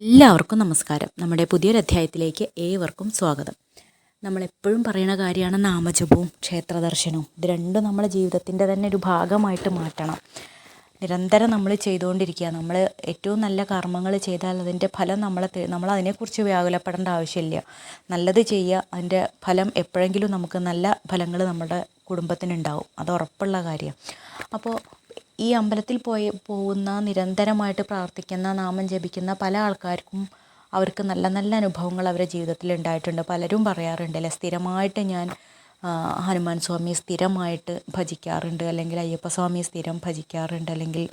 എല്ലാവർക്കും നമസ്കാരം. നമ്മുടെ പുതിയൊരു അധ്യായത്തിലേക്ക് ഏവർക്കും സ്വാഗതം. നമ്മളെപ്പോഴും പറയുന്ന കാര്യമാണ് നാമജപവും ക്ഷേത്രദർശനവും. ഇത് രണ്ടും നമ്മുടെ ജീവിതത്തിൻ്റെ തന്നെ ഒരു ഭാഗമായിട്ട് മാറ്റണം. നിരന്തരം നമ്മൾ ചെയ്തുകൊണ്ടിരിക്കുക. നമ്മൾ ഏറ്റവും നല്ല കർമ്മങ്ങൾ ചെയ്താൽ അതിൻ്റെ ഫലം നമ്മൾ അതിനെക്കുറിച്ച് വ്യാകുലപ്പെടേണ്ട ആവശ്യമില്ല. നല്ലത് ചെയ്യുക, അതിൻ്റെ ഫലം എപ്പോഴെങ്കിലും നമുക്ക് നല്ല ഫലങ്ങൾ നമ്മുടെ കുടുംബത്തിനുണ്ടാവും. അത് ഉറപ്പുള്ള കാര്യം. അപ്പോൾ ഈ അമ്പലത്തിൽ പോകുന്ന നിരന്തരമായിട്ട് പ്രാർത്ഥിക്കുന്ന നാമം ജപിക്കുന്ന പല ആൾക്കാർക്കും അവർക്ക് നല്ല നല്ല അനുഭവങ്ങൾ അവരുടെ ജീവിതത്തിൽ ഉണ്ടായിട്ടുണ്ട്. പലരും പറയാറുണ്ട് അല്ലേ, സ്ഥിരമായിട്ട് ഞാൻ ഹനുമാൻ സ്വാമിയെ സ്ഥിരമായിട്ട് ഭജിക്കാറുണ്ട്, അല്ലെങ്കിൽ അയ്യപ്പ സ്വാമിയെ സ്ഥിരം ഭജിക്കാറുണ്ട്, അല്ലെങ്കിൽ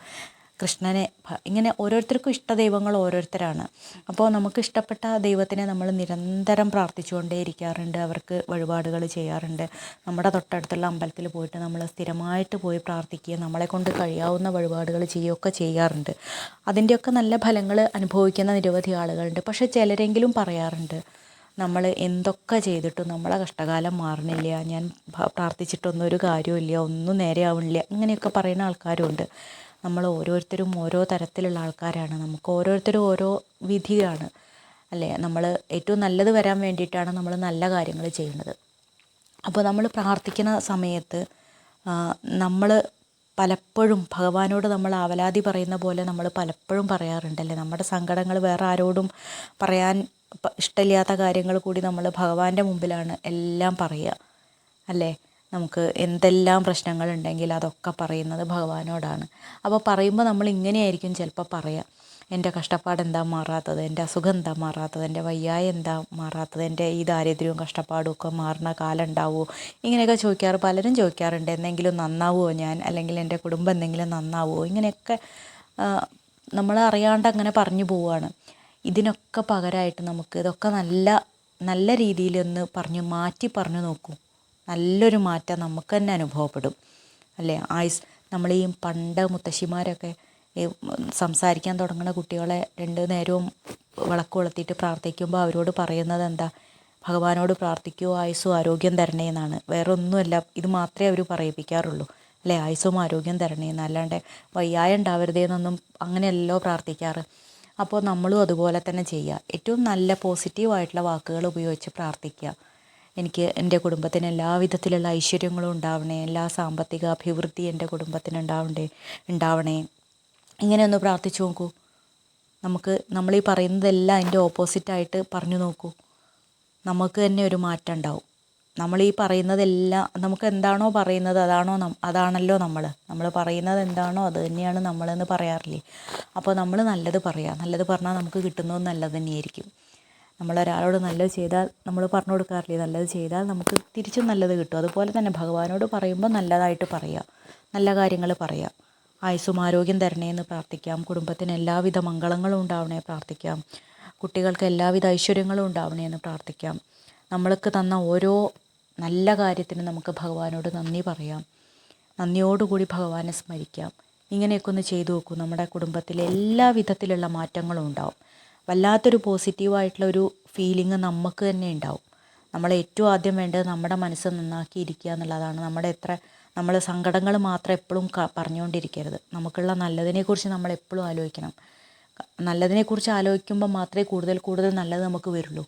കൃഷ്ണനെ ഇങ്ങനെ ഓരോരുത്തർക്കും ഇഷ്ടദൈവങ്ങൾ ഓരോരുത്തരാണ്. അപ്പോൾ നമുക്ക് ഇഷ്ടപ്പെട്ട ദൈവത്തിനെ നമ്മൾ നിരന്തരം പ്രാർത്ഥിച്ചുകൊണ്ടേ ഇരിക്കാറുണ്ട്, അവർക്ക് വഴിപാടുകൾ ചെയ്യാറുണ്ട്. നമ്മുടെ തൊട്ടടുത്തുള്ള അമ്പലത്തിൽ പോയിട്ട് നമ്മൾ സ്ഥിരമായിട്ട് പോയി പ്രാർത്ഥിക്കുക, നമ്മളെ കൊണ്ട് കഴിയാവുന്ന വഴിപാടുകൾ ചെയ്യുകയൊക്കെ ചെയ്യാറുണ്ട്. അതിൻ്റെയൊക്കെ നല്ല ഫലങ്ങൾ അനുഭവിക്കുന്ന നിരവധി ആളുകളുണ്ട്. പക്ഷേ ചിലരെങ്കിലും പറയാറുണ്ട്, നമ്മൾ എന്തൊക്കെ ചെയ്തിട്ടും നമ്മളെ കഷ്ടകാലം മാറണില്ല, ഞാൻ പ്രാർത്ഥിച്ചിട്ടൊന്നും ഒരു കാര്യമില്ല, ഒന്നും നേരെയാവണില്ല, ഇങ്ങനെയൊക്കെ പറയുന്ന ആൾക്കാരുണ്ട്. നമ്മൾ ഓരോരുത്തരും ഓരോ തരത്തിലുള്ള ആൾക്കാരാണ്. നമുക്ക് ഓരോരുത്തരും ഓരോ വിധിയാണ് അല്ലേ. നമ്മൾ ഏറ്റവും നല്ലത് വരാൻ വേണ്ടിയിട്ടാണ് നമ്മൾ നല്ല കാര്യങ്ങൾ ചെയ്യുന്നത്. അപ്പോൾ നമ്മൾ പ്രാർത്ഥിക്കുന്ന സമയത്ത് നമ്മൾ പലപ്പോഴും ഭഗവാനോട് നമ്മൾ ആവലാതി പറയുന്ന പോലെ നമ്മൾ പലപ്പോഴും പറയാറുണ്ടല്ലേ, നമ്മുടെ സങ്കടങ്ങൾ വേറെ ആരോടും പറയാൻ ഇഷ്ടമില്ലാത്ത കാര്യങ്ങൾ കൂടി നമ്മൾ ഭഗവാന്റെ മുമ്പിലാണ് എല്ലാം പറയുക അല്ലേ. നമുക്ക് എന്തെല്ലാം പ്രശ്നങ്ങളുണ്ടെങ്കിൽ അതൊക്കെ പറയുന്നത് ഭഗവാനോടാണ്. അപ്പോൾ പറയുമ്പോൾ നമ്മൾ ഇങ്ങനെയായിരിക്കും ചിലപ്പോൾ പറയുക, എൻ്റെ കഷ്ടപ്പാട് എന്താ മാറാത്തത്, എൻ്റെ അസുഖം എന്താ മാറാത്തത്, എൻ്റെ വയ്യായ എന്താ മാറാത്തത്, എൻ്റെ ഈ ദാരിദ്ര്യവും കഷ്ടപ്പാടും ഒക്കെ മാറുന്ന കാലം ഉണ്ടാവുമോ, ഇങ്ങനെയൊക്കെ പലരും ചോദിക്കാറുണ്ട്. എന്തെങ്കിലും നന്നാവുമോ ഞാൻ, അല്ലെങ്കിൽ എൻ്റെ കുടുംബം എന്തെങ്കിലും നന്നാവുമോ, ഇങ്ങനെയൊക്കെ നമ്മൾ അറിയാണ്ട് അങ്ങനെ പറഞ്ഞു പോവുകയാണ്. ഇതിനൊക്കെ പകരമായിട്ട് നമുക്ക് ഇതൊക്കെ നല്ല രീതിയിലൊന്ന് മാറ്റി പറഞ്ഞു നോക്കൂ. നല്ലൊരു മാറ്റം നമുക്ക് തന്നെ അനുഭവപ്പെടും അല്ലേ. നമ്മൾ ഈ പണ്ട് മുത്തശ്ശിമാരൊക്കെ സംസാരിക്കാൻ തുടങ്ങുന്ന കുട്ടികളെ 2 നേരവും വിളക്ക് കൊളുത്തിയിട്ട് പ്രാർത്ഥിക്കുമ്പോൾ അവരോട് പറയുന്നത് എന്താ, ഭഗവാനോട് പ്രാർത്ഥിക്കൂ, ആയുസ്സും ആരോഗ്യം തരണേ എന്നാണ്. വേറെ ഒന്നുമല്ല, ഇത് മാത്രമേ അവർ പറയിപ്പിക്കാറുള്ളൂ അല്ലേ, ആയുസ്സും ആരോഗ്യം തരണേ എന്ന്. അല്ലാണ്ട് വയ്യായ ഉണ്ടാവരുതേന്നൊന്നും അങ്ങനെയല്ലോ പ്രാർത്ഥിക്കാറ്. അപ്പോൾ നമ്മളും അതുപോലെ തന്നെ ചെയ്യുക. ഏറ്റവും നല്ല പോസിറ്റീവായിട്ടുള്ള വാക്കുകൾ ഉപയോഗിച്ച് പ്രാർത്ഥിക്കുക. എനിക്ക് എൻ്റെ കുടുംബത്തിന് എല്ലാവിധത്തിലുള്ള ഐശ്വര്യങ്ങളും ഉണ്ടാവണേ, എല്ലാ സാമ്പത്തിക അഭിവൃദ്ധി എൻ്റെ കുടുംബത്തിന് ഉണ്ടാവണേ, ഇങ്ങനെയൊന്ന് പ്രാർത്ഥിച്ചു നോക്കൂ. നമ്മളീ പറയുന്നതെല്ലാം അതിൻ്റെ ഓപ്പോസിറ്റായിട്ട് പറഞ്ഞു നോക്കൂ. നമുക്ക് തന്നെ ഒരു മാറ്റം ഉണ്ടാവും. നമ്മളീ പറയുന്നതെല്ലാം നമുക്ക് എന്താണോ പറയുന്നത് അതാണല്ലോ നമ്മൾ പറയുന്നത് എന്താണോ അത് തന്നെയാണ് നമ്മളെന്ന് പറയാറില്ലേ. അപ്പോൾ നമ്മൾ നല്ലത് പറയുക, നല്ലത് പറഞ്ഞാൽ നമുക്ക് കിട്ടുന്നതും നല്ലത് തന്നെയായിരിക്കും. നമ്മളൊരാളോട് നല്ലത് ചെയ്താൽ നമ്മൾ പറഞ്ഞു കൊടുക്കാറില്ലേ, നല്ലത് ചെയ്താൽ നമുക്ക് തിരിച്ചും നല്ലത് കിട്ടും. അതുപോലെ തന്നെ ഭഗവാനോട് പറയുമ്പോൾ നല്ലതായിട്ട് പറയുക, നല്ല കാര്യങ്ങൾ പറയുക. ആയുസ്സും ആരോഗ്യം തരണേ എന്ന് പ്രാർത്ഥിക്കാം. കുടുംബത്തിന് എല്ലാവിധ മംഗളങ്ങളും ഉണ്ടാവണേ പ്രാർത്ഥിക്കാം. കുട്ടികൾക്ക് എല്ലാവിധ ഐശ്വര്യങ്ങളും ഉണ്ടാവണേ എന്ന് പ്രാർത്ഥിക്കാം. നമ്മൾക്ക് തന്ന ഓരോ നല്ല കാര്യത്തിനും നമുക്ക് ഭഗവാനോട് നന്ദി പറയാം. നന്ദിയോടുകൂടി ഭഗവാനെ സ്മരിക്കാം. ഇങ്ങനെയൊക്കെ ഒന്ന് ചെയ്തു നോക്കൂ. നമ്മുടെ കുടുംബത്തിൽ എല്ലാ വിധത്തിലുള്ള മാറ്റങ്ങളും ഉണ്ടാവും. വല്ലാത്തൊരു പോസിറ്റീവായിട്ടുള്ളൊരു ഫീലിംഗ് നമുക്ക് തന്നെ ഉണ്ടാവും. നമ്മൾ ഏറ്റവും ആദ്യം വേണ്ടത് നമ്മുടെ മനസ്സ് നന്നാക്കിയിരിക്കുക എന്നുള്ളതാണ്. നമ്മൾ സങ്കടങ്ങൾ മാത്രം എപ്പോഴും പറഞ്ഞുകൊണ്ടിരിക്കരുത്. നമുക്കുള്ള നല്ലതിനെക്കുറിച്ച് നമ്മൾ എപ്പോഴും ആലോചിക്കണം. നല്ലതിനെക്കുറിച്ച് ആലോചിക്കുമ്പോൾ മാത്രമേ കൂടുതൽ നല്ലത് നമുക്ക് വരുള്ളൂ.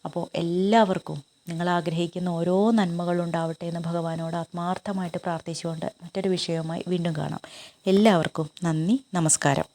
അപ്പോൾ എല്ലാവർക്കും നിങ്ങൾ ആഗ്രഹിക്കുന്ന ഓരോ നന്മകളും ഉണ്ടാവട്ടെ എന്ന് ഭഗവാനോട് ആത്മാർത്ഥമായിട്ട് പ്രാർത്ഥിച്ചുകൊണ്ട് മറ്റൊരു വിഷയവുമായി വീണ്ടും കാണാം. എല്ലാവർക്കും നന്ദി, നമസ്കാരം.